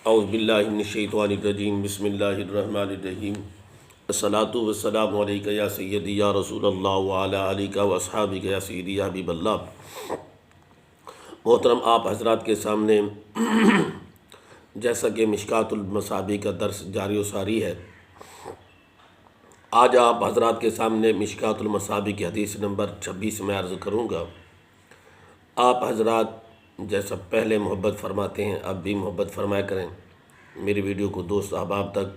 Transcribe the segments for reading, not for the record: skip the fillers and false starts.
اعوذ باللہ من الشیطان الرجیم بسم اللہ الرحمن الرحیم الصلاۃ والسلام علیک یا سیدی یا رسول اللہ وعلی آلک و اصحابک یا سیدی یا حبیب اللہ۔ محترم، آپ حضرات کے سامنے جیسا کہ مشکوٰۃ المصابیح کا درس جاری و ساری ہے، آج آپ حضرات کے سامنے مشکوٰۃ المصابیح کی حدیث نمبر 26 میں عرض کروں گا۔ آپ حضرات جیسا پہلے محبت فرماتے ہیں اب بھی محبت فرمایا کریں، میری ویڈیو کو دوست احباب تک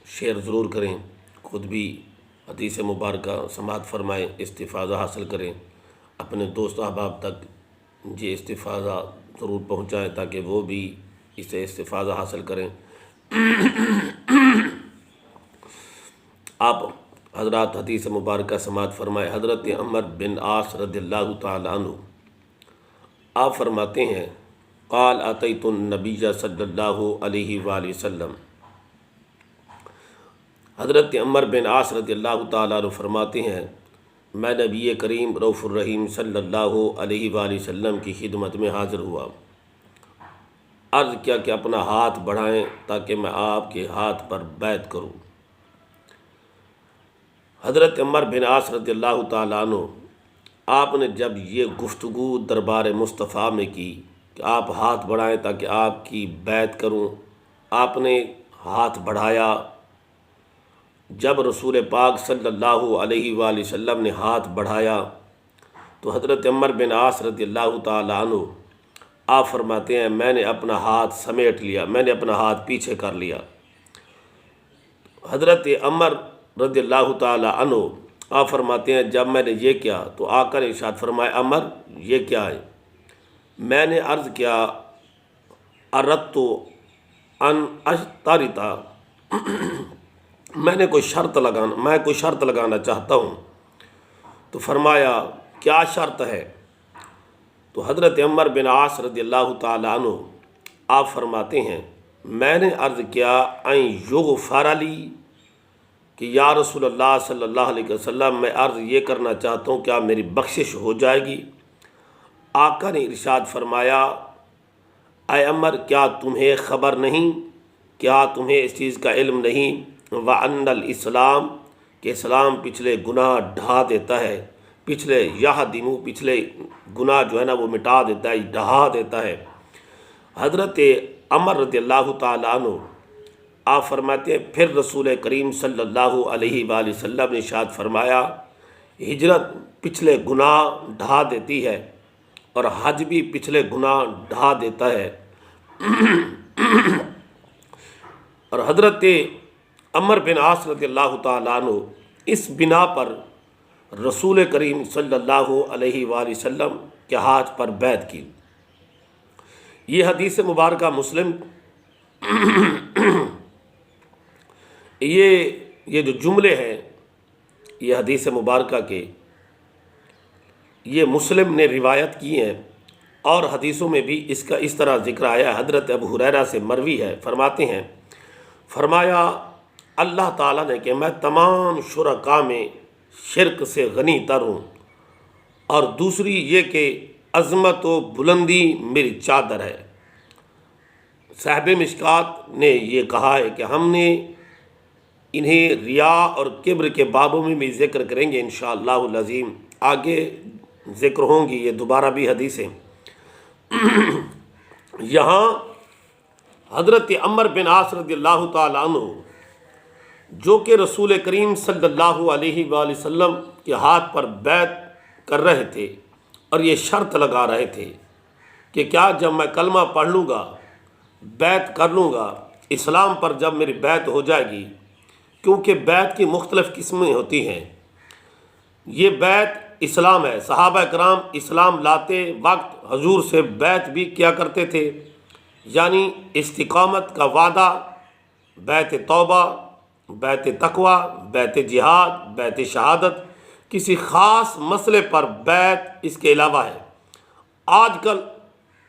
شیئر ضرور کریں، خود بھی حدیث مبارکہ سماعت فرمائیں، استفادہ حاصل کریں، اپنے دوست احباب تک یہ استفادہ ضرور پہنچائیں تاکہ وہ بھی اسے استفادہ حاصل کریں۔ آپ حضرات حدیث مبارکہ سماعت فرمائیں۔ حضرت عمر بن عاص رضی اللہ تعالیٰ عنہ آپ فرماتے ہیں، قال اتیت النبی صلی اللہ علیہ وآلہ وسلم۔ حضرت عمر بن عاص رضی اللہ تعالیٰ عنہ فرماتے ہیں، میں نبی کریم رؤوف الرحیم صلی اللہ علیہ وآلہ وسلم کی خدمت میں حاضر ہوا۔ عرض کیا کہ اپنا ہاتھ بڑھائیں تاکہ میں آپ کے ہاتھ پر بیعت کروں۔ حضرت عمر بن عاص رضی اللہ تعالیٰ عنہ آپ نے جب یہ گفتگو دربار مصطفیٰ میں کی کہ آپ ہاتھ بڑھائیں تاکہ آپ کی بیعت کروں، آپ نے ہاتھ بڑھایا۔ جب رسول پاک صلی اللہ علیہ وآلہ وسلم نے ہاتھ بڑھایا تو حضرت عمر بن عاص رضی اللہ تعالیٰ عنہ آپ فرماتے ہیں، میں نے اپنا ہاتھ سمیٹ لیا، میں نے اپنا ہاتھ پیچھے کر لیا۔ حضرت عمر رضی اللہ تعالیٰ عنہ آپ فرماتے ہیں، جب میں نے یہ کیا تو آقا نے ارشاد فرمایا، عمر یہ کیا ہے؟ میں نے عرض کیا، اردت ان اشترطا، میں کوئی شرط لگانا چاہتا ہوں۔ تو فرمایا، کیا شرط ہے؟ تو حضرت عمر بن عاص رضی اللہ تعالیٰ عنہ آپ فرماتے ہیں، میں نے عرض کیا، ان یغفر لی، کہ یا رسول اللہ صلی اللہ علیہ وسلم میں عرض یہ کرنا چاہتا ہوں، کیا میری بخشش ہو جائے گی؟ آقا نے ارشاد فرمایا، اے عمر کیا تمہیں خبر نہیں، کیا تمہیں اس چیز کا علم نہیں، وَأَنَّ الْإِسْلَامِ کہ اسلام پچھلے گناہ ڈھا دیتا ہے، پچھلے پچھلے گناہ جو ہے نا وہ مٹا دیتا ہے، ڈھا دیتا ہے۔ حضرت عمر رضی اللہ تعالیٰ عنہ آپ فرماتے ہیں، پھر رسول کریم صلی اللہ علیہ وآلہ وسلم نے ارشاد فرمایا، ہجرت پچھلے گناہ ڈھا دیتی ہے اور حج بھی پچھلے گناہ ڈھا دیتا ہے۔ اور حضرت عمر بن عاص رضی اللہ تعالیٰ عنہ اس بنا پر رسول کریم صلی اللہ علیہ وآلہ وسلم کے ہاتھ پر بیعت کی۔ یہ حدیث مبارکہ مسلم، یہ جو جملے ہیں یہ حدیث مبارکہ کے، یہ مسلم نے روایت کی ہیں، اور حدیثوں میں بھی اس کا اس طرح ذکر آیا ہے۔ حضرت ابو ہریرہ سے مروی ہے، فرماتے ہیں، فرمایا اللہ تعالیٰ نے کہ میں تمام شرکاء میں شرک سے غنی تر ہوں، اور دوسری یہ کہ عظمت و بلندی میری چادر ہے۔ صاحب مشکوٰۃ نے یہ کہا ہے کہ ہم نے انہیں ریا اور کبر کے بابوں میں بھی ذکر کریں گے انشاءاللہ العظیم، آگے ذکر ہوں گی یہ دوبارہ بھی حدیثیں۔ یہاں حضرت عمر بن عاص رضی اللہ تعالیٰ عنہ جو کہ رسول کریم صلی اللہ علیہ وآلہ وسلم کے ہاتھ پر بیعت کر رہے تھے اور یہ شرط لگا رہے تھے کہ کیا جب میں کلمہ پڑھ لوں گا، بیعت کر لوں گا، اسلام پر جب میری بیعت ہو جائے گی، کیونکہ بیعت کی مختلف قسمیں ہوتی ہیں، یہ بیعت اسلام ہے۔ صحابہ کرام اسلام لاتے وقت حضور سے بیعت بھی کیا کرتے تھے، یعنی استقامت کا وعدہ، بیعت توبہ، بیعت تقوی، بیعت جہاد، بیعت شہادت، کسی خاص مسئلے پر بیعت اس کے علاوہ ہے۔ آج کل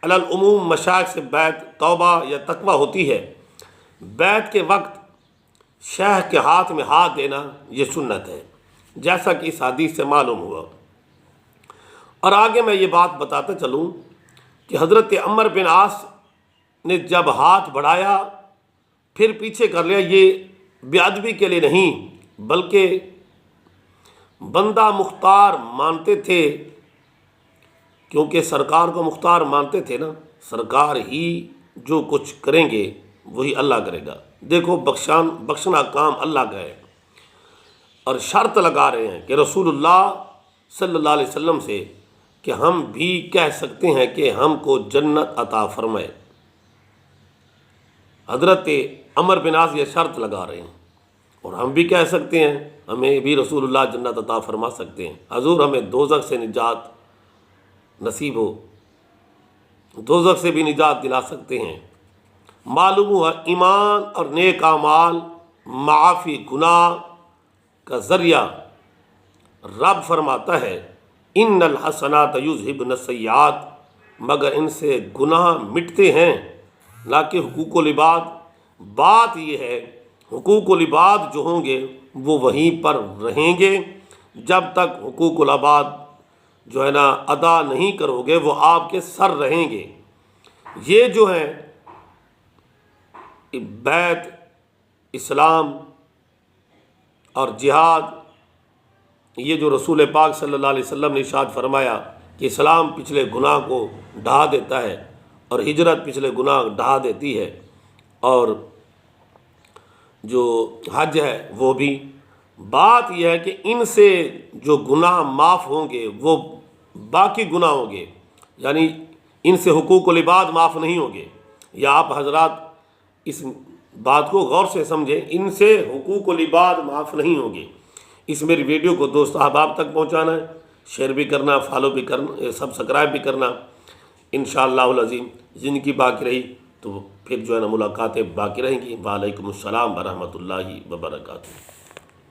علی العموم مشائخ سے بیعت توبہ یا تقوی ہوتی ہے۔ بیعت کے وقت شیخ کے ہاتھ میں ہاتھ دینا یہ سنت ہے، جیسا کہ اس حدیث سے معلوم ہوا۔ اور آگے میں یہ بات بتاتا چلوں کہ حضرت عمر بن عاص نے جب ہاتھ بڑھایا پھر پیچھے کر لیا، یہ بے ادبی کے لیے نہیں بلکہ بندہ مختار مانتے تھے، کیونکہ سرکار کو مختار مانتے تھے نا، سرکار ہی جو کچھ کریں گے وہی اللہ کرے گا۔ دیکھو بخشنا کام اللہ کا ہے، اور شرط لگا رہے ہیں کہ رسول اللہ صلی اللہ علیہ وسلم سے کہ ہم بھی کہہ سکتے ہیں کہ ہم کو جنت عطا فرمائے۔ حضرت عمر بن عاص یہ شرط لگا رہے ہیں، اور ہم بھی کہہ سکتے ہیں ہمیں بھی رسول اللہ جنت عطا فرما سکتے ہیں، حضور ہمیں دوزخ سے نجات نصیب ہو، دوزخ سے بھی نجات دلا سکتے ہیں۔ معلوم ہوا ایمان اور نیک اعمال معافی گناہ کا ذریعہ۔ رب فرماتا ہے ان الحسنات یذہبن السیئات، مگر ان سے گناہ مٹتے ہیں، نہ کہ حقوق العباد۔ بات یہ ہے حقوق العباد جو ہوں گے وہ وہیں پر رہیں گے، جب تک حقوق العباد جو ہے نا ادا نہیں کرو گے وہ آپ کے سر رہیں گے۔ یہ جو ہے بیت، اسلام اور جہاد، یہ جو رسول پاک صلی اللہ علیہ وسلم نے ارشاد فرمایا کہ اسلام پچھلے گناہ کو ڈھا دیتا ہے اور ہجرت پچھلے گناہ ڈھا دیتی ہے، اور جو حج ہے وہ بھی۔ بات یہ ہے کہ ان سے جو گناہ معاف ہوں گے وہ باقی گناہ ہوں گے، یعنی ان سے حقوق العباد معاف نہیں ہوں گے۔ یا آپ حضرات اس بات کو غور سے سمجھیں، ان سے حقوق العباد معاف نہیں ہوں گے۔ اس میری ویڈیو کو دوست احباب تک پہنچانا ہے، شیئر بھی کرنا، فالو بھی کرنا، سبسکرائب بھی کرنا۔ انشاءاللہ العظیم زندگی باقی رہی تو پھر جو ہے نا ملاقاتیں باقی رہیں گی۔ وعلیکم السلام ورحمۃ اللہ وبرکاتہ۔